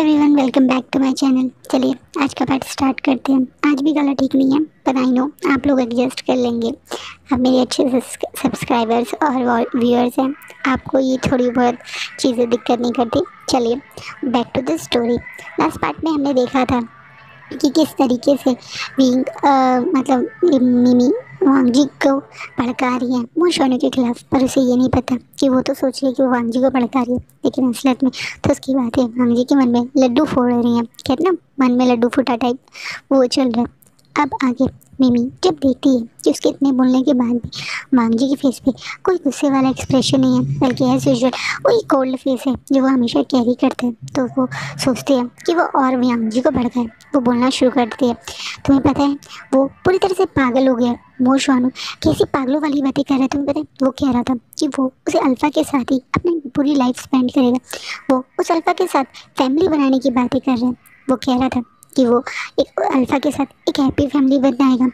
Everyone, welcome back to my channel. चलिए आज का पार्ट स्टार्ट करते हैं। आज भी गला ठीक नहीं है, पर आई नो आप लोग एडजस्ट कर लेंगे। आप मेरे अच्छे सब्सक्राइबर्स और व्यूअर्स हैं, आपको ये थोड़ी बहुत चीज़ें दिक्कत नहीं करती। चलिए back to the story. Last part में हमने देखा था कि किस तरीके से विंग मतलब मिमी वांगजी को भड़का रही है मोशवानी के खिलाफ, पर उसे ये नहीं पता कि वो तो सोच रही है कि वो वांगजी को भड़का रही है, लेकिन असलियत में तो उसकी बातें वांगजी के मन में लड्डू फोड़ रही हैं। कहते ना, मन में लड्डू फूटा टाइप, वो चल रहा है। अब आगे मिमी जब देखती है कि उसके इतने बोलने के बाद भी वांगजी के फेस पे कोई गुस्से वाला एक्सप्रेशन नहीं है, बल्कि एज यूजुअल वही कोल्ड फेस है जो वो हमेशा कैरी करते हैं, तो वो सोचती है कि वो और वांगजी को भड़काए। वो बोलना शुरू कर देती है, तुम्हें पता है वो पूरी तरह से पागल हो गया। मोशवानू कैसी पागलों वाली बातें कर रहा है, तुम्हें पता है? वो कह रहा था कि वो उसे अल्फा के साथ ही अपनी पूरी लाइफ स्पेंड करेगा। वो उस अल्फा के साथ फैमिली बनाने की बातें कर रहा है। वो कह रहा था कि वो एक अल्फा के साथ एक हैप्पी फैमिली बनाएगा।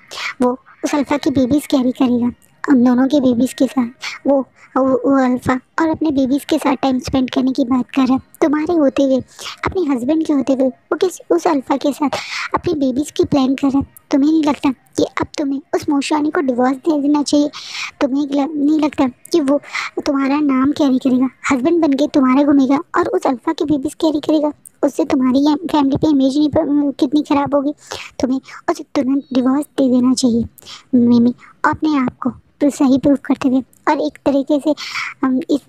वो उस अल्फा की बेबीज़ कैरी करेगा, उन दोनों के बेबीज़ के साथ वो अल्फा और अपने बेबीज़ के साथ टाइम स्पेंड करने की बात कर रहा है। तुम्हारे होते हुए, अपने हस्बैंड के होते हुए वो किसी उस अल्फा के साथ अपनी बेबीज़ की प्लान कर रहा है। तुम्हें नहीं लगता कि अब तुम्हें उस मोशवानी को डिवोर्स दे देना चाहिए? तुम्हें नहीं लगता कि वो तुम्हारा नाम कैरी करेगा, हस्बैंड बन के तुम्हारे घूमेगा और उस अल्फा की बेबीज़ कैरी करेगा? उससे तुम्हारी फैमिली पे इमेज नहीं कितनी ख़राब होगी। तुम्हें उसे तुरंत डिवोर्स दे देना चाहिए। मिमी अपने आप को तो सही प्रूफ करते हुए और एक तरीके से इस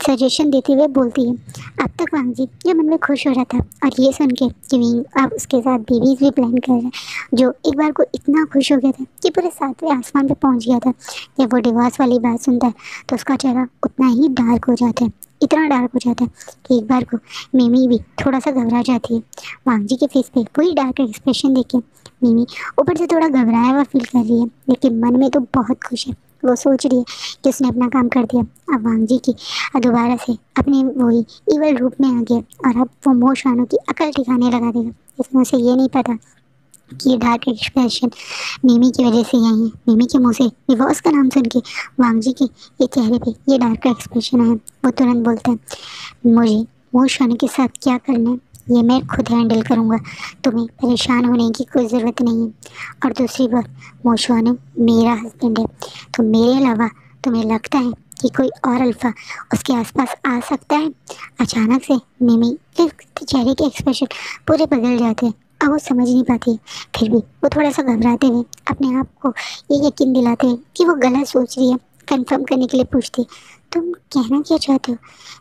सजेशन देते हुए बोलती है। अब तक वांगजी जो मन में खुश हो रहा था, और ये सुन के कि विंग अब उसके साथ बेबीज़ भी प्लान कर रहा है, जो एक बार को इतना खुश हो गया था कि पूरे 7वें आसमान पे पहुंच गया था। जब वो डिवोर्स वाली बात सुनता है तो उसका चेहरा उतना ही डार्क हो जाता है, इतना डार्क हो जाता है कि एक बार को मिमी भी थोड़ा सा घबरा जाती है। वांगजी के फेस पे वही डार्क एक्सप्रेशन देख के मिमी ऊपर से थोड़ा घबराया हुआ फील कर रही है, लेकिन मन में तो बहुत खुश है। वो सोच रही है कि उसने अपना काम कर दिया। अब वांगजी की दोबारा से अपने वही इवल रूप में आ गया, और अब वो मोशवानू की अकल ठिकाने लगा देगा। इसमें उसे ये नहीं पता कि ये डार्क एक्सप्रेशन मिमी की वजह से यही है। मिमी के मुंह से डिवोर्स का नाम सुन के वांगजी के ये चेहरे पे ये डार्क एक्सप्रेशन है। वो तुरंत बोलता है, मुझे मोशवानू के साथ क्या करना है ये मैं खुद हैंडल करूँगा, तुम्हें परेशान होने की कोई ज़रूरत नहीं है। और दूसरी बात, मोशवानू मेरा हस्बैंड है, तो मेरे अलावा तुम्हें लगता है कि कोई और अल्फा उसके आसपास आ सकता है? अचानक से मिमी के चेहरे के एक्सप्रेशन पूरे बदल जाते हैं। अब वो समझ नहीं पाती है, फिर भी वो थोड़ा सा घबराते हुए अपने आप को ये यकीन दिलाते हैं कि वो गलत सोच रही है। कंफर्म करने के लिए पूछती है, तुम कहना क्या चाहते हो?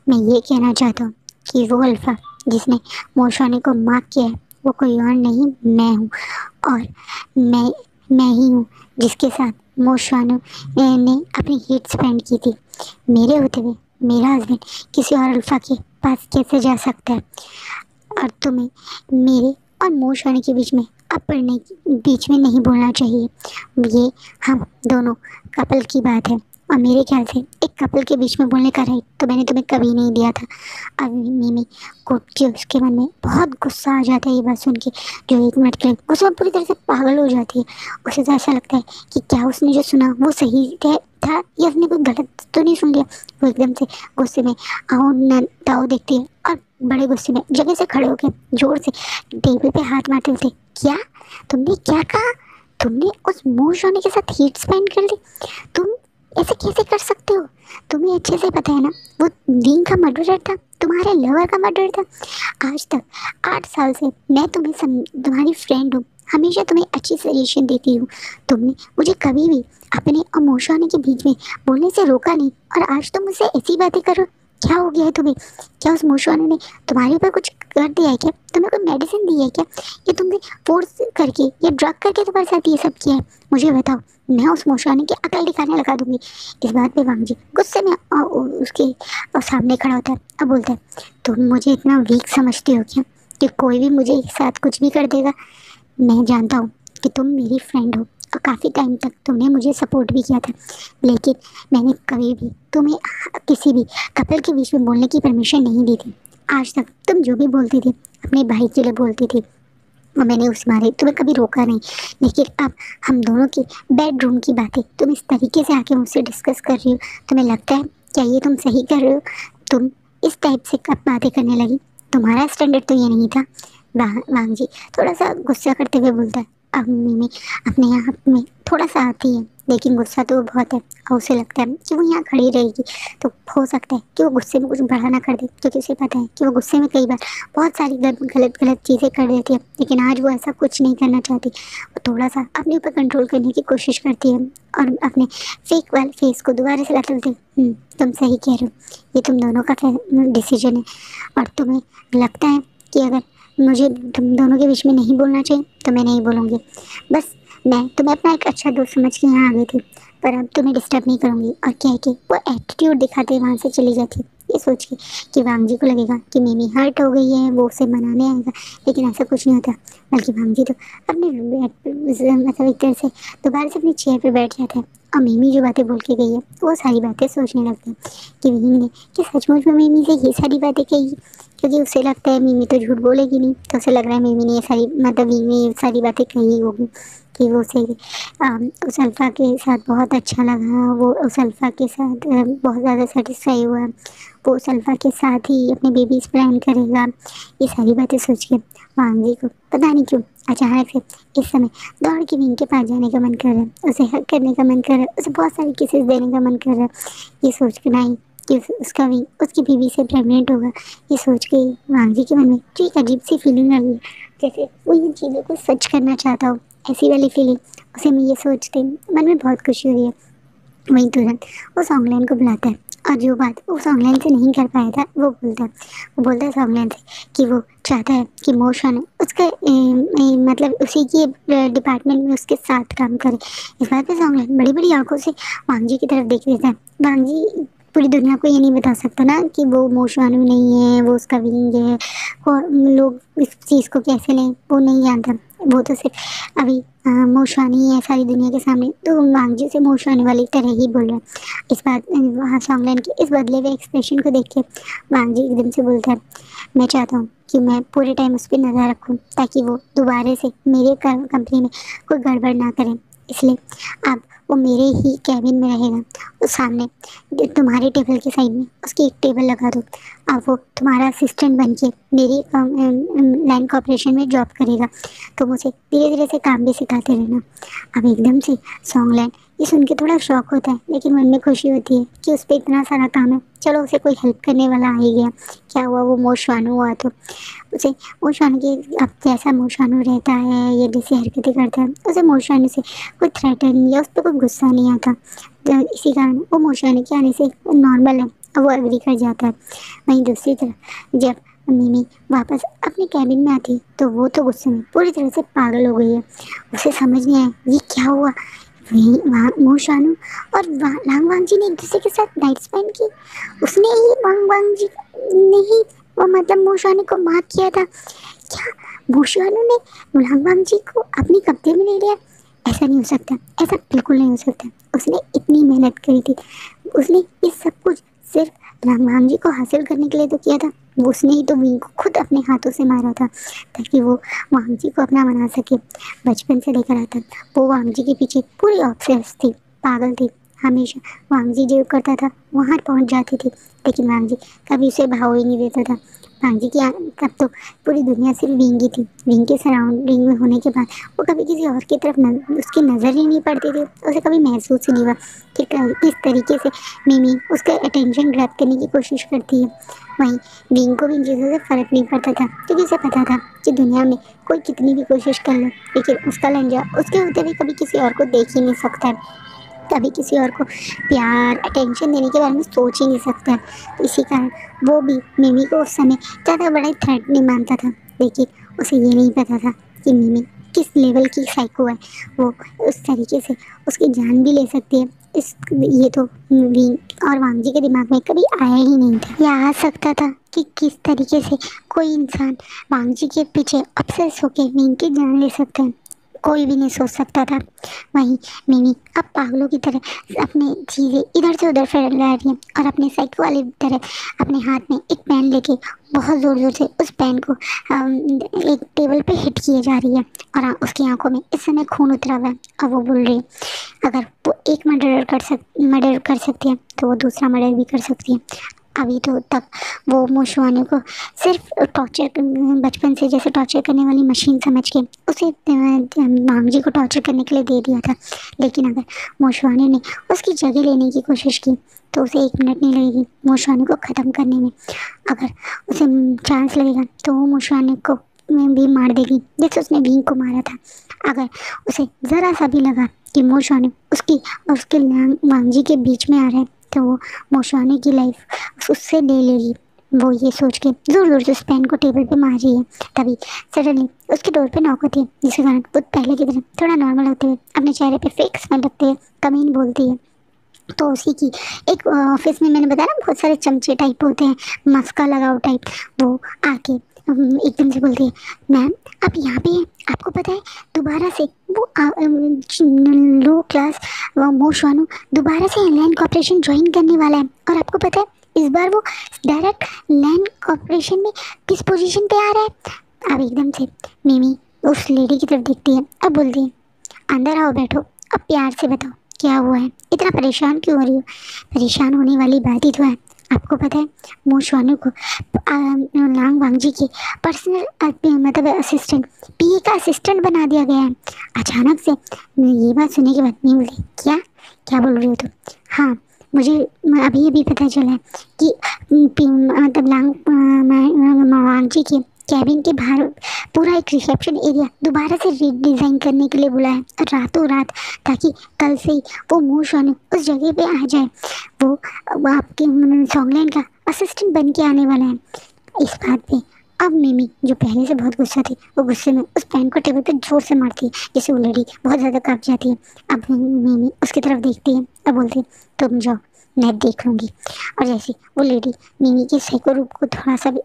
मैं ये कहना चाहता हूँ कि वो अल्फा जिसने मोशवानी को मार्क किया है वो कोई और नहीं, मैं हूँ। और मैं ही हूँ जिसके साथ मोशवानू ने अपनी हीट स्पेंड की थी। मेरे होते हुए मेरा हस्बैंड किसी और अल्फा के पास कैसे जा सकता है? और तुम्हें मेरे और मोशवानी के बीच में नहीं बोलना चाहिए। ये हम दोनों कपल की बात है, और मेरे ख्याल से एक कपल के बीच में बोलने का राइट तो मैंने तुम्हें कभी नहीं दिया था। अब मिमी को जो उसके मन में बहुत गुस्सा आ जाता है ये बात सुन के, जो 1 मिनट के लिए गुस्सा पूरी तरह से पागल हो जाती है। उसे तो ऐसा लगता है कि क्या उसने जो सुना वो सही था या उसने कोई गलत तो नहीं सुन लिया। वो एकदम से गुस्से में आओ न ताओ देखती है, और बड़े गुस्से में जगह से खड़े होकर जोर से टेबल पे हाथ मारते थे। क्या तुमने क्या कहा? तुमने उस मोशवानी के साथ हीट स्पेंड कर ली? तुम ऐसे कैसे कर सकते हो? तुम्हें अच्छे से पता है ना वो विंग का मर्डरर था, तुम्हारे लवर का मर्डर था। आज तक 8 साल से मैं तुम्हारी फ्रेंड हूँ, हमेशा तुम्हें अच्छी सजेशन देती हूँ। तुमने मुझे कभी भी अपने और मोशवानी के बीच में बोलने से रोका नहीं, और आज तुम मुझसे ऐसी बातें करो। क्या हो गया है तुम्हें? क्या उस मोशवानी ने तुम्हारे ऊपर कुछ कर दिया है क्या? तुम्हें कोई मेडिसिन दी है क्या, या तुमने फोर्स करके या ड्रग करके तुम्हारे साथ ये सब किया है? मुझे बताओ, मैं उस मोशवानी की अकल दिखाने लगा दूंगी। इस बात पे वांगजी गुस्से में उसके सामने खड़ा होता है। अब बोलता है, तुम मुझे इतना वीक समझती हो क्या कि कोई भी मुझे एक साथ कुछ भी कर देगा? मैं जानता हूँ कि तुम मेरी फ्रेंड हो, और काफ़ी टाइम तक तुमने मुझे सपोर्ट भी किया था, लेकिन मैंने कभी भी तुम्हें किसी भी कपल के बीच में बोलने की परमिशन नहीं दी थी। आज तक तुम जो भी बोलती थी अपने भाई के लिए बोलती थी, और मैंने उस मारे तुम्हें कभी रोका नहीं। लेकिन अब हम दोनों की बेडरूम की बातें तुम इस तरीके से आके मुझसे डिस्कस कर रही हो, तुम्हें लगता है क्या ये तुम सही कर रहे हो? तुम इस टाइप से कब बातें करने लगी? तुम्हारा स्टैंडर्ड तो ये नहीं था। वांग जी थोड़ा सा गुस्सा करते हुए बोलता है। अब मिमी अपने आप में थोड़ा सा आती है, लेकिन गुस्सा तो वो बहुत है और उसे लगता है कि वो यहाँ खड़ी रहेगी तो हो सकता है कि वो गुस्से में कुछ बढ़ा ना कर दे, क्योंकि उसे पता है कि वो गुस्से में कई बार बहुत सारी गलत गलत चीज़ें कर देती है, लेकिन आज वो ऐसा कुछ नहीं करना चाहती। वो थोड़ा सा अपने ऊपर कंट्रोल करने की कोशिश करती है और अपने फेक वाले फेस को दोबारा से बदलती है। तुम सही कह रहे हो, ये तुम दोनों का डिसीजन है, और तुम्हें लगता है कि अगर मुझे तुम दोनों के बीच में नहीं बोलना चाहिए तो मैं नहीं बोलूँगी। बस मैं तुम्हें अपना एक अच्छा दोस्त समझ के यहाँ आ गई थी, पर अब तुम्हें डिस्टर्ब नहीं करूँगी। और कह के वो एटीट्यूड दिखाते वहाँ से चली जाती, ये सोच के कि वांग जी को लगेगा कि मिमी हर्ट हो गई है, वो उसे मनाने आएगा, लेकिन ऐसा कुछ नहीं होता। बल्कि वांग जी तो अपने मतलब एक तरह से दोबारा से अपनी चेयर पर बैठ जाता है और मिमी जो बातें बोल के गई है वो सारी बातें सोचने लगता है कि विंग ने कि सचमुच में मिमी से ये सारी बातें कही, क्योंकि उसे लगता है मिमी तो झूठ बोलेगी नहीं, तो उसे लग रहा है मिमी ने ये सारी मतलब विंग ने ये सारी बातें कही होगी कि वो उसे उस अल्फ़ा के साथ बहुत अच्छा लगा, वो उस अल्फ़ा के साथ बहुत ज़्यादा सेटिस्फाई हुआ, वो उस अल्फ़ा के साथ ही अपने बेबीज़ प्लान करेगा। ये सारी बातें सोच के वांग जी को पता नहीं क्यों अचानक से इस समय दौड़ के विंग के पास जाने का मन कर रहा है, उसे हग करने का मन कर रहा है, उसे बहुत सारी किसेस देने का मन कर रहा है। ये सोच के नहीं कि उसका विंग उसकी बीवी से प्रेग्नेंट होगा, ये सोच के वांग जी के मन में जो एक अजीब सी फीलिंग आ रही है, जैसे वो इन चीज़ों को सच करना चाहता हो, ऐसी वाली फीलिंग उसे में ये सोचते मन में बहुत खुशी हो रही है। वहीं तुरंत वो सॉन्गलैन को बुलाता है और जो बात वो सॉन्गलैन से नहीं कर पाया था वो बोलता है सॉन्गलैन से कि वो चाहता है कि मोशन उसका मतलब उसी की डिपार्टमेंट में उसके साथ काम करे। इस बात पे सॉन्गलैन बड़ी बड़ी आंखों से वांग जी की तरफ देख लेता है। वांग जी पूरी दुनिया को ये नहीं बता सकता ना कि वो मोशानु नहीं है, वो उसका विंग है, और लोग इस चीज़ को कैसे लें वो नहीं जानता। वो तो सिर्फ अभी मोशानी है सारी दुनिया के सामने, तो वांग जी से मोशानी वाली तरह ही बोल रहा है। इस बात वहाँ सॉन्गलैन के इस बदले हुए एक्सप्रेशन को देख के वांग जी एकदम से बोलता है, मैं चाहता हूँ कि मैं पूरे टाइम उस पर नज़र रखूँ ताकि वो दोबारा से मेरे कंपनी में कोई गड़बड़ ना करें। इसलिए अब वो मेरे ही कैबिन में रहेगा, उस सामने तुम्हारे टेबल के साइड में उसकी एक टेबल लगा दो। अब वो तुम्हारा असिस्टेंट बन के मेरी लाइन कॉपरेशन में जॉब करेगा, तो मुझे धीरे धीरे से काम भी सिखाते रहना। अब एकदम से सॉन्गलैन ये सुन के थोड़ा शौक होता है, लेकिन मन में खुशी होती है कि उस पर इतना सारा काम है, चलो उसे कोई हेल्प करने वाला आ ही गया। क्या हुआ, वो मोशानु हुआ तो उसे मोशानु की अब जैसा मोशानु रहता है ये जैसी हरकतें करता है, उसे मोशानु से कोई थ्रेटन या उस पर कोई गुस्सा नहीं आता, तो इसी कारण वो मोशानु के आने से नॉर्मल है और वो एग्री कर जाता है। वहीं दूसरी तरफ जब मिमी वापस अपने कैबिन में आती तो वो तो गुस्से में पूरी तरह से पागल हो गई है। उसे समझ नहीं आया ये क्या हुआ। वहीं वहाँ मोशानु और लांग वांग जी ने एक दूसरे के साथ नाइट स्पेंड की। उसने ही वांग वांग जी ने ही वो मतलब मोशानु को मार किया था। क्या मोशानु ने लांग वांग जी को अपने कब्जे में ले लिया? ऐसा नहीं हो सकता, ऐसा बिल्कुल नहीं हो सकता। उसने इतनी मेहनत करी थी, उसने ये सब कुछ सिर्फ लांग जी को हासिल करने के लिए तो किया था। उसने ही तो विंग को खुद अपने हाथों से मारा था ताकि वो वांग जी को अपना बना सके। बचपन से लेकर आता वो वांग जी के पीछे पूरी ऑब्सेस थी, पागल थी। हमेशा वांग जी जो करता था वहाँ पहुँच जाती थी, लेकिन वांग जी कभी उसे भाव ही नहीं देता था। वांग जी की तब तो पूरी दुनिया सिर्फ विंग ही थी। विंग के सराउंडिंग में होने के बाद वो कभी किसी और की तरफ उसकी नज़र ही नहीं पड़ती थी। उसे कभी महसूस ही नहीं हुआ कि किस तरीके से मिमी उसका अटेंशन ग्रैब करने की कोशिश करती है। वहीं विंग को भी इन चीज़ों से फ़र्क नहीं पड़ता था, क्योंकि उसे पता था कि दुनिया में कोई कितनी भी कोशिश कर ले, लेकिन उसका लंजा उसके होते भी कभी किसी और को देख ही नहीं सकता है, कभी किसी और को प्यार अटेंशन देने के बारे में सोच ही नहीं सकता है। तो इसी कारण वो भी मिमी को उस समय ज़्यादा बड़ा थ्रेट नहीं मानता था, लेकिन उसे ये नहीं पता था कि मिमी किस लेवल की साइको है। वो उस तरीके से उसकी जान भी ले सकती है। इस ये तो विंग और वांग जी के दिमाग में कभी आया ही नहीं था, या आ सकता था कि किस तरीके से कोई इंसान वांग जी के पीछे ऑब्सेस होकर विंग की जान ले सकता है। कोई भी नहीं सोच सकता था। वहीं मिमी अब पागलों की तरह अपनी चीज़ें इधर से उधर फैला रही है और अपने साइकिल वाली तरह अपने हाथ में एक पेन लेके बहुत ज़ोर ज़ोर से उस पेन को एक टेबल पे हिट किए जा रही है, और उसकी आंखों में इस समय खून उतरा हुआ है। और वो बोल रही है अगर वो एक मर्डर कर सकती है तो वो दूसरा मर्डर भी कर सकती है। अभी तो तक वो मोशवानी को सिर्फ टॉर्चर, बचपन से जैसे टॉर्चर करने वाली मशीन समझ के उसे मांगजी को टॉर्चर करने के लिए दे दिया था। लेकिन अगर मोशवानी ने उसकी जगह लेने की कोशिश की तो उसे 1 मिनट नहीं लगेगी मोशवानी को ख़त्म करने में। अगर उसे चांस लगेगा तो वो मोशवानी को भी मार देगी जैसे उसने भीम को मारा था। अगर उसे ज़रा सा भी लगा कि मोशवानी उसकी और उसके मांगजी के बीच में आ रहा है तो वो मोशवानी की लाइफ उससे ले लेगी। वो ये सोच के ज़ोर ज़ोर से उस पेन को टेबल पे मार रही है, तभी सडनली उसके डोर पे नॉक होती है, जिसके कारण वो पहले की तरह थोड़ा नॉर्मल होते हुए अपने चेहरे पे फेक स्माइल रखते हुए कमीन बोलती है। तो उसी की एक ऑफिस में मैंने बताया ना बहुत सारे चमचे टाइप होते हैं, मस्का लगाओ टाइप, वो आके एकदम से बोलती है, मैम आप यहाँ पे हैं, आपको पता है दोबारा से वो लो क्लास मोशवानू दोबारा से लैंड कॉर्पोरेशन ज्वाइन करने वाला है और आपको पता है इस बार वो डायरेक्ट लैंड कॉर्पोरेशन में किस पोजीशन पे आ रहा है। अब एकदम से मिमी उस लेडी की तरफ देखती है, अब बोलती है, अंदर आओ बैठो, अब प्यार से बताओ क्या हुआ है, इतना परेशान क्यों हो रही हो। परेशान होने वाली बात ही तो है, आपको पता है मोशवानू को लांग वांगजी के पर्सनल मतलब असिस्टेंट, पीए का असिस्टेंट बना दिया गया है। अचानक से ये बात सुनने के बाद नहीं बोली, क्या क्या बोल रही हो तुम। हाँ मुझे अभी अभी पता चला है कि मतलब लांग वांगजी के कैबिन के बाहर पूरा एक रिसेप्शन एरिया दोबारा से रीडिज़ाइन करने के लिए बुलाया रातों रात, ताकि कल से ही वो मोशवानू उस जगह पे आ जाए। वो आपके सॉन्गलैंड का असिस्टेंट बन के आने वाला है। इस बात पे अब मिमी जो पहले से बहुत गुस्सा थी वो गुस्से में उस पेन को टेबल पे जोर से मारती है, जिससे वो लेडी बहुत ज़्यादा काँप जाती है। अब मिमी उसकी तरफ देखती है और बोलती है, तुम जाओ मैं देख लूँगी। और जैसे वो लेडी मिमी के साइको रूप को थोड़ा सा भी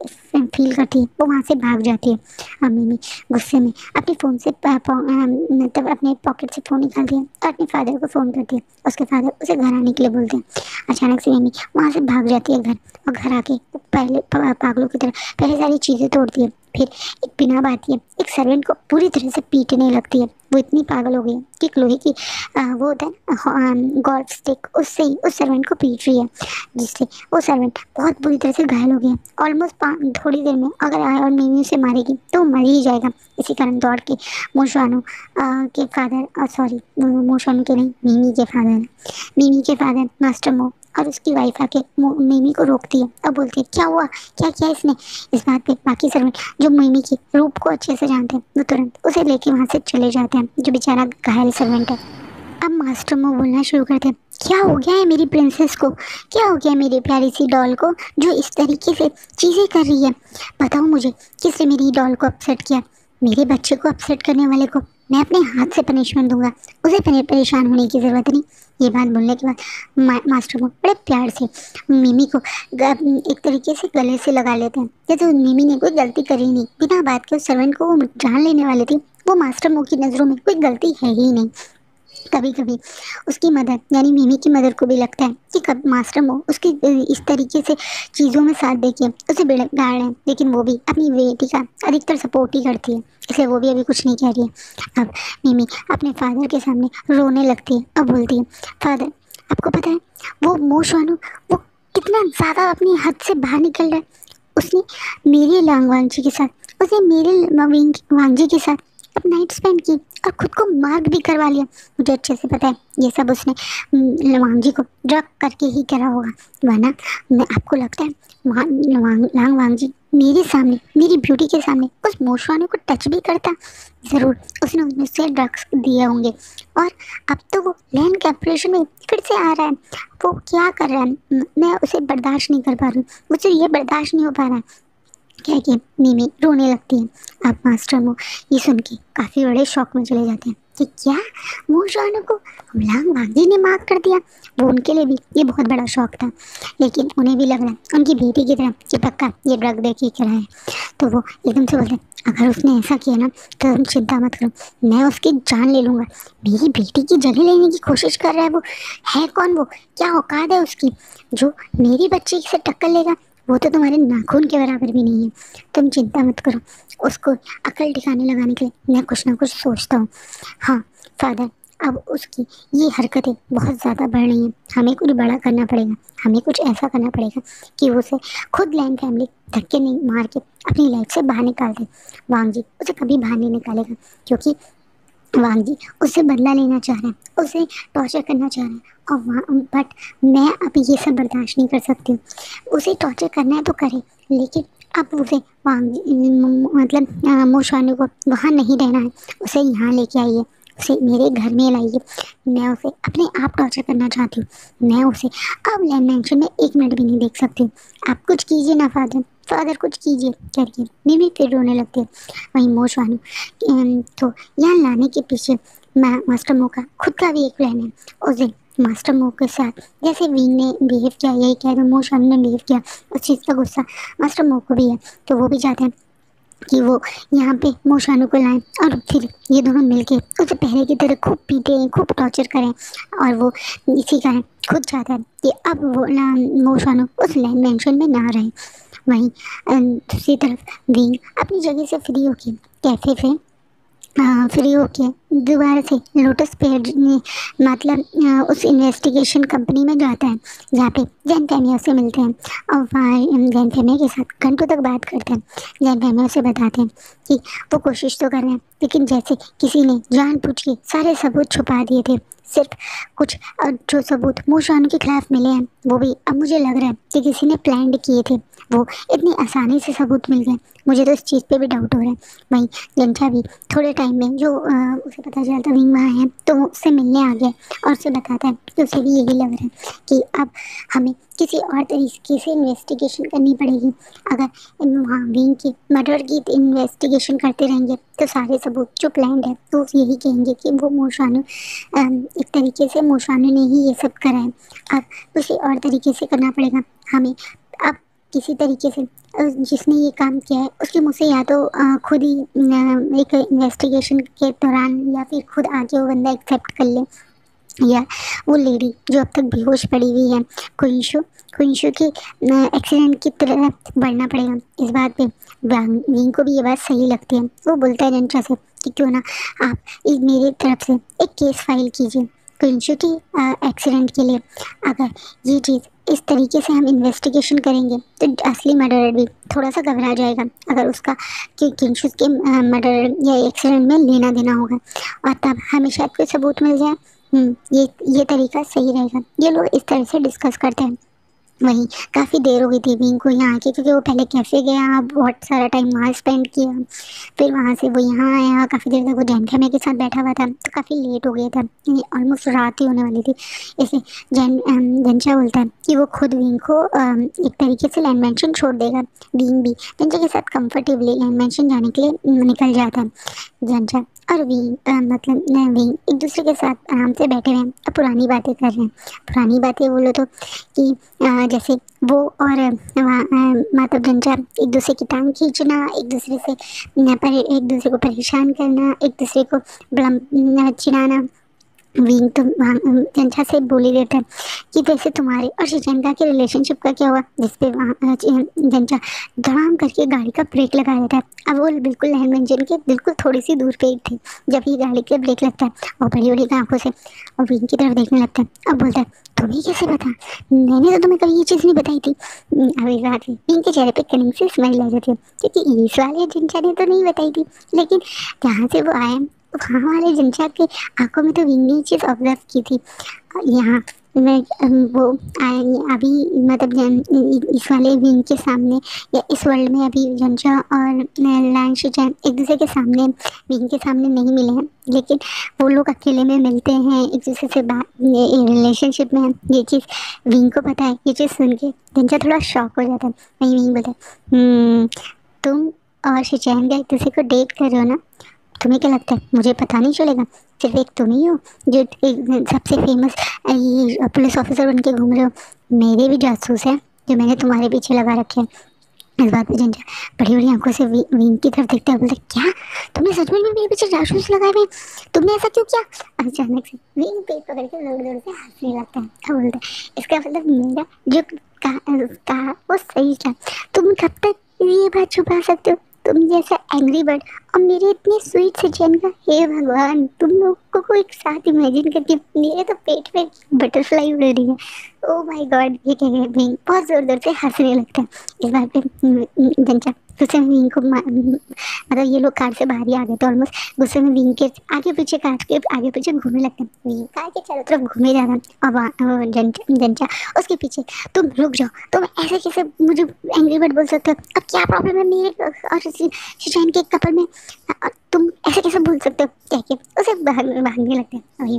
फील करती है वो वहाँ से भाग जाती है। अब मिमी गुस्से में अपने फ़ोन से मतलब अपने पॉकेट से फ़ोन निकालती है और अपने फादर को फ़ोन करती है। उसके फादर उसे घर आने के लिए बोलते हैं। अचानक से मिमी वहाँ से भाग जाती है घर, और घर आके पहले पागलों की तरह पहले सारी चीज़ें तोड़ती है, फिर एक बिना बात है एक सर्वेंट को पूरी तरह से पीटने लगती है। वो इतनी पागल हो गई है कि लोहे की वो होता है गोल्फ स्टिक, उससे ही उस सर्वेंट को पीट रही है, जिससे वो सर्वेंट बहुत बुरी तरह से घायल हो गया। ऑलमोस्ट थोड़ी देर में अगर आए और मिमी उसे मारेगी तो मर ही जाएगा। इसी कारण दौड़ के मोशवानू के फादर, सॉरी मोशवानू के नहीं, मिमी के फादर मास्टर मो और उसकी वाइफ आके मिमी को रोकती है और बोलती है, क्या हुआ, क्या किया इसने। इस बात पे बाकी सर्वेंट जो मिमी की रूप को अच्छे से जानते हैं वो तुरंत उसे लेके वहाँ से चले जाते हैं, जो बेचारा घायल सर्वेंट है। अब मास्टर मो बोलना शुरू करते हैं, क्या हो गया है मेरी प्रिंसेस को, क्या हो गया मेरी प्यारी सी डॉल को जो इस तरीके से चीज़ें कर रही है। बताओ मुझे किसने मेरी डॉल को अपसेट किया। मेरे बच्चे को अपसेट करने वाले को मैं अपने हाथ से पनिशमेंट दूंगा, उसे परेशान होने की ज़रूरत नहीं। ये बात बोलने के बाद मास्टर को बड़े प्यार से मिमी को एक तरीके से गले से लगा लेते हैं, जैसे मिमी ने कोई गलती करी नहीं। बिना बात के उस सर्वेंट को वो जान लेने वाली थी, वो मास्टर मो की नज़रों में कोई गलती है ही नहीं। कभी कभी उसकी मदर यानी मिमी की मदर को भी लगता है कि कब मास्टर मो उसकी इस तरीके से चीज़ों में साथ देके उसे बिगाड़ रहे हैं, लेकिन वो भी अपनी बेटी का अधिकतर सपोर्ट ही करती है, इसलिए वो भी अभी कुछ नहीं कह रही है। अब मिमी अपने फादर के सामने रोने लगती है और बोलती है, फादर आपको पता है वो मोशवानू वो कितना ज़्यादा अपनी हद से बाहर निकल रहा है। उसने मेरे लांग वांगजी के साथ, उसने मेरे वांगजी के साथ अब नाइट स्पेंड की और खुद को मार्क भी करवा लिया। मुझे अच्छे से पता है ये सब उसने वांगजी को ड्रग करके ही करा होगा, वरना मैं आपको लगता है लांग वांगजी मेरे सामने, मेरी ब्यूटी के सामने उस मोशवानू को टच भी करता। ज़रूर उसने मुझसे ड्रग्स दिए होंगे और अब तो वो लैंड कॉर्पोरेशन में फिर से आ रहा है। वो क्या कर रहा है मैं उसे बर्दाश्त नहीं कर पा रही हूँ, मुझे ये बर्दाश्त नहीं हो पा रहा है। क्या कि मिमी रोने लगती है। अब मास्टर मो ये सुन के काफ़ी बड़े शौक में चले जाते हैं कि क्या मोशवानू को लांग वांगजी ने माफ़ कर दिया। वो उनके लिए भी ये बहुत बड़ा शौक था, लेकिन उन्हें भी लग रहा है उनकी बेटी की तरह कि पक्का ये ड्रग दे के करा है। तो वो एकदम से बोलते हैं, अगर उसने ऐसा किया ना तो तुम चिंता मत करो, मैं उसकी जान ले लूँगा। मेरी बेटी की जगह लेने की कोशिश कर रहा है, वो है कौन, वो क्या औकात है उसकी जो मेरी बच्ची से टक्कर लेगा। वो तो तुम्हारे नाखून के बराबर भी नहीं है, तुम चिंता मत करो। उसको अकल ठिकाने लगाने के लिए मैं कुछ ना कुछ सोचता हूँ। हाँ फादर अब उसकी ये हरकतें बहुत ज़्यादा बढ़ रही हैं, हमें कुछ बड़ा करना पड़ेगा, हमें कुछ ऐसा करना पड़ेगा कि उसे खुद लैन फैमिली धक्के नहीं मार के अपनी लाइफ से बाहर निकाल दे। वांग जी उसे कभी बाहर नहीं निकालेगा, क्योंकि वांग जी उससे बदला लेना चाह रहे हैं, उसे टॉर्चर करना चाह रहे हैं, और वहाँ बट मैं अब ये सब बर्दाश्त नहीं कर सकती हूँ। उसे टॉर्चर करना है तो करे, लेकिन अब उसे वांग मतलब मोशानु को वहाँ नहीं रहना है, उसे यहाँ लेके आइए, उसे मेरे घर में लाइए। मैं उसे अपने आप टॉर्चर करना चाहती हूँ। मैं उसे अब लैंड मैंशन में 1 मिनट भी नहीं देख सकती। आप कुछ कीजिए ना फादर, फादर कुछ कीजिए करके मिमी फिर रोने लगती है। वहीं मोशानु तो यहाँ लाने के पीछे मास्टर मो का खुद का भी एक प्लान है। उस दिन मास्टर मो के साथ जैसे विंग ने बिहेव किया, यही कह दो मोशानु ने बिहेव किया, उस चीज़ का गुस्सा मास्टर मो को भी है, तो वो भी चाहते हैं कि वो यहाँ पे मोशानु को लाएं और फिर ये दोनों मिलके उसे पहले की तरह खूब पीटें, खूब टॉर्चर करें। और वो इसी कारण खुद चाहता है कि अब वो मोशानु उस लैंड मैंशन में ना रहे। वहीं दूसरी तरफ विंग अपनी जगह से फ्री होके कैफे पे फ्री होके दोबारा से लोटस पेड़ में मतलब उस इन्वेस्टिगेशन कंपनी में जाता है, जहाँ पे जैन फैमिया से मिलते हैं और वहाँ जैन फैमिया के साथ घंटों तक बात करते हैं। जैन फैमिया से बताते हैं कि वो कोशिश तो कर रहे हैं, लेकिन जैसे किसी ने जानबूझ के सारे सबूत छुपा दिए थे, सिर्फ कुछ जो सबूत मोशानु के खिलाफ मिले हैं वो भी अब मुझे लग रहा है कि किसी ने प्लान किए थे, वो इतनी आसानी से सबूत मिल गए। मुझे तो इस चीज़ पे भी डाउट हो रहा है। वहीं जंचा भी थोड़े टाइम में जो उसे पता चलता विंग वहाँ है तो वो उससे मिलने आ गया और उसे बताता है कि उसे भी यही लग रहा है कि अब हमें किसी और तरीके से इन्वेस्टिगेशन करनी पड़ेगी। अगर वहाँ विंग की मर्डर की इन्वेस्टिगेशन करते रहेंगे तो सारे सबूत जो प्लान है तो यही कहेंगे कि वो मोशानु एक तरीके से मोशानु ने ही ये सब करा है। अब उसे और तरीके से करना पड़ेगा हमें। अब किसी तरीके से जिसने ये काम किया है उसके मुँह से या तो खुद ही एक इन्वेस्टिगेशन के दौरान या फिर खुद आके वो बंदा एक्सेप्ट कर ले, या वो लेडी जो अब तक बेहोश पड़ी हुई है क्विंशु की एक्सीडेंट की तरह बढ़ना पड़ेगा। इस बात पे विंग को भी ये बात सही लगती है। वो बोलता है जंचा से कि क्यों ना आप मेरी तरफ से एक केस फाइल कीजिए क्विंशु की एक्सीडेंट के लिए। अगर ये चीज़ इस तरीके से हम इन्वेस्टिगेशन करेंगे तो असली मर्डरर भी थोड़ा सा घबरा जाएगा, अगर उसका कि किंशु के मर्डर या एक्सीडेंट में लेना देना होगा, और तब हमें शायद कोई सबूत मिल जाए। ये तरीका सही रहेगा। ये लोग इस तरह से डिस्कस करते हैं। वहीं काफ़ी देर हो गई थी विंग को यहाँ आके, क्योंकि वो पहले कैफ़े गया, बहुत सारा टाइम वहाँ स्पेंड किया, फिर वहाँ से वो यहाँ आया, काफ़ी देर तक वो जैन फैमिली के साथ बैठा हुआ था, तो काफ़ी लेट हो गया था, ऑलमोस्ट रात ही होने वाली थी। इसलिए जंचा बोलता है कि वो खुद विंग को एक तरीके से लैंड मैंशन छोड़ देगा। विंग भी जंचा के साथ कंफर्टेबली लैंड मैंशन जाने के लिए निकल जाता है। जंचा और मतलब विंग एक दूसरे के साथ आराम से बैठे हुए हैं और पुरानी बातें कर रहे हैं। पुरानी बातें बोलो तो कि जैसे वो और मतलब जंचा एक दूसरे की टांग खींचना, एक दूसरे से एक दूसरे को परेशान करना, एक दूसरे को चिढ़ाना। विंग तो जंचा से बोल ही देता है कि वैसे तुम्हारे और शिचेंका के रिलेशनशिप का क्या हुआ, जिसपे वहाँ जंचा धड़ाम करके गाड़ी का ब्रेक लगा देता है। अब वो बिल्कुल लैंड मैंशन के बिल्कुल थोड़ी सी दूर पे ही थी जब ये गाड़ी के ब्रेक लगता है, और बड़ी बड़ी आंखों से और विंग की तरफ देखने लगता है। अब बोलता है तुम्हें कैसे पता, मैंने तो तुम्हें कभी ये चीज़ नहीं बताई थी। अभी बात हुई विंग के चेहरे पे कनिंग से स्माइल आ जाती है, क्योंकि इस वाले जंचा ने तो नहीं बताई थी, लेकिन जहाँ से वो आए वहाँ वाले जंचा के आंखों में तो विंग ने चीज़ ऑब्जर्व की थी। यहाँ मैं वो अभी मतलब इस वाले विंग के सामने या इस वर्ल्ड में अभी जंचा और लैंग शिचैन एक दूसरे के सामने विंग के सामने नहीं मिले हैं, लेकिन वो लोग अकेले में मिलते हैं, एक दूसरे से रिलेशनशिप में है। ये चीज़ विंग को पता है। ये चीज़ सुन के जंचा थोड़ा शॉक हो जाता है। वहीं विंग बोलता है तुम और शिचैन का एक दूसरे को डेट कर रहे हो ना, तुम्हें क्या लगता है मुझे पता नहीं चलेगा? सिर्फ एक तुम ही हो जो एक सबसे फेमस ये पुलिस ऑफिसर बन के घूम रहे हो। मेरे भी जासूस हैं जो मैंने तुम्हारे पीछे लगा रखे हैं। इस बात पे जंजा बड़ी बड़ी आंखों से विंग की तरफ देखते हुए बोलते क्या तुमने सच में मेरे पीछे जासूस लगाए हुए, तुमने ऐसा क्यों किया? अचानक से विंग पेट पकड़ के जोर जोर से हंसने लगता है। अब बोलता है इसका मतलब मेरा जो कहा वो सही था, तुम कब तक ये बात छुपा सकते हो? तुम जैसा एंग्री बर्ड और मेरे इतने स्वीट से चैन का, हे भगवान, तुम लोग को एक साथ इमेजिन करके मेरे तो पेट में बटरफ्लाई उड़ रही है। ओ माय गॉड, ये क्या है भी, बहुत जोर जोर से हंसने लगता है। इस बार पे जंचा गुस्से में विंग को मतलब ये लोग कार से बाहर ही आ गए थे ऑलमोस्ट। गुस्से में विंग के आगे पीछे, कार के आगे पीछे घूमने लगते हैं। विंग कार के चारों तरफ घूमे जा रहा है और जंचा उसके पीछे। तुम रुक जाओ, तुम ऐसे कैसे मुझे एंग्री बर्ड बोल सकते हो? अब क्या प्रॉब्लम है मेरे और शिशान के कपल में? तुम ऐसे कैसे बोल सकते हो? कह के उसे भागने लगते हैं। वही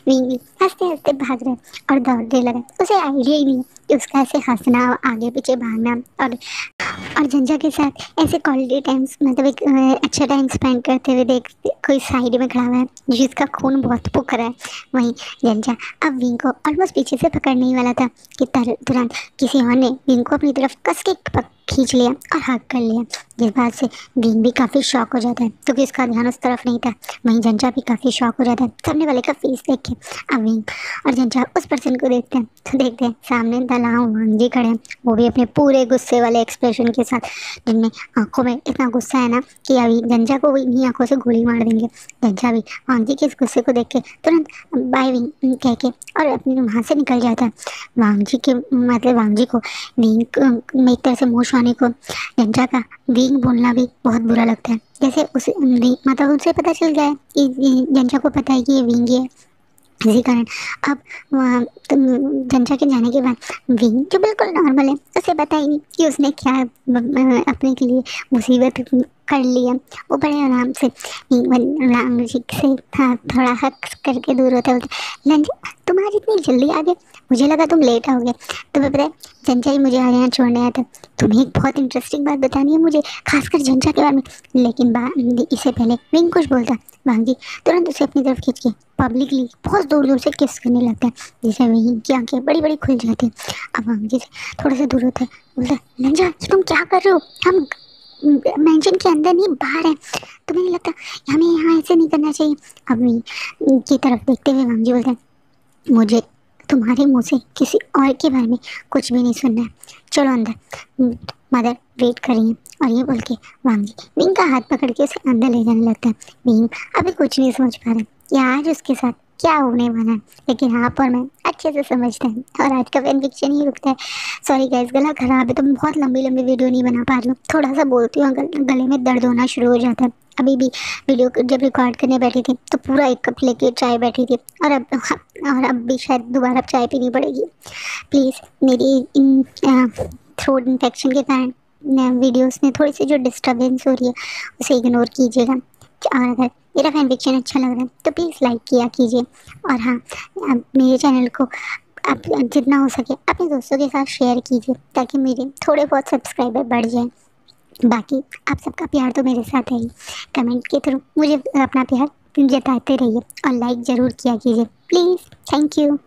विंग हंसते हंसते भाग रहे और दौड़ने लगा। उसे आइडिया ही नहीं है कि उसका ऐसे हंसना, आगे पीछे भागना और झंझा के साथ ऐसे क्वालिटी टाइम्स, मतलब एक अच्छा टाइम स्पेंड करते हुए देख कोई साइड में खड़ा हुआ है जिसका खून बहुत पुख रहा है। वहीं झंझा अब विंग को ऑलमोस्ट पीछे से पकड़ने ही वाला था कि तुरंत किसी और ने विंग को अपनी तरफ कस के खींच लिया और हग कर लिया। जिस बात से विंग भी काफ़ी शॉक हो जाता है क्योंकि उसका ध्यान उस तरफ नहीं था। वहीं झंझा भी काफ़ी शॉक हो जाता है सामने वाले का फेस देख के। अब विंग और झंझा उस पर्सन को देखते हैं तो देखते हैं सामने दलाओ वांग जी खड़े हैं, वो भी अपने पूरे गुस्से वाले एक्सप्रेशन के साथ, जिनमें आंखों में इतना गुस्सा है ना कि अभी झंझा को भी इन्हीं आंखों से गोली मार देंगे। झंझा भी वांग जी के इस गुस्से को देख के तुरंत बाय विंग कह के और अपने वहाँ से निकल जाता है। वांग जी के मतलब वांग जी को विंग में एक तरह से मुँह छुआने को झंझा का विंग बोलना भी बहुत बुरा लगता है। जैसे उसे मतलब उनसे पता चल गया है कि झंझा को पता है कि ये विंग ही है। इसी कारण अब झंझा के जाने के बाद विंग जो बिल्कुल नॉर्मल है, उसे पता ही नहीं कि उसने क्या अपने के लिए मुसीबत कर लिया। वो बड़े आराम से राम जी से थोड़ा हक करके दूर होता बोलते, झंझा तुम आज इतनी जल्दी आ गए, मुझे लगा तुम लेट आओगे। तुम्हें पता है झंझा ही मुझे यहाँ छोड़ने आया था। तुम्हें एक बहुत इंटरेस्टिंग बात बतानी है मुझे, खासकर झंझा के बारे में। लेकिन इससे पहले विंग कुछ बोलता, वांग जी तुरंत उसे अपनी तरफ खींच के पब्लिकली बहुत दूर दूर से किस करने लगता है, जिससे वहीं की आंखें बड़ी बड़ी खुल जाती हैं। अब वांग जी से थोड़ा सा दूर होता है, बोलता है झंझा तुम क्या कर रहे हो? हम मेंशन के अंदर नहीं बाहर है, तुम्हें नहीं लगता हमें यहाँ ऐसे नहीं करना चाहिए? अब वहीं की तरफ देखते हुए वांग जी बोलते हैं, मुझे तुम्हारे मुंह से किसी और के बारे में कुछ भी नहीं सुनना है, चलो अंदर, मदर वेट कर रही है। और ये बोल के वांग जी विंग का हाथ पकड़ के उसे अंदर ले जाने लगता है। विंग अभी कुछ नहीं समझ पा रहा कि आज उसके साथ क्या होने वाला है, लेकिन हाँ पर मैं अच्छे से समझता हूँ। और आज का फैन फिक्शन ही रुकता है। सॉरी गाइस, गला खराब है तो मैं बहुत लंबी लंबी वीडियो नहीं बना पा रही हूँ, थोड़ा सा बोलती हूँ गले में दर्द होना शुरू हो जाता है। अभी भी वीडियो जब रिकॉर्ड करने बैठी थी तो पूरा एक कप लेके चाय बैठी थी, और अब भी शायद दोबारा चाय पीनी पड़ेगी। प्लीज़ मेरी इन थ्रोट इन्फेक्शन के कारण वीडियोस में थोड़ी सी जो डिस्टर्बेंस हो रही है उसे इग्नोर कीजिएगा। और अगर मेरा फैन फिक्शन अच्छा लग रहा है तो प्लीज़ लाइक किया कीजिए। और हाँ, आप मेरे चैनल को आप जितना हो सके अपने दोस्तों के साथ शेयर कीजिए ताकि मेरे थोड़े बहुत सब्सक्राइबर बढ़ जाएं। बाकी आप सबका प्यार तो मेरे साथ है ही, कमेंट के थ्रू मुझे अपना प्यार जताते रहिए और लाइक ज़रूर किया कीजिए प्लीज़। Thank you.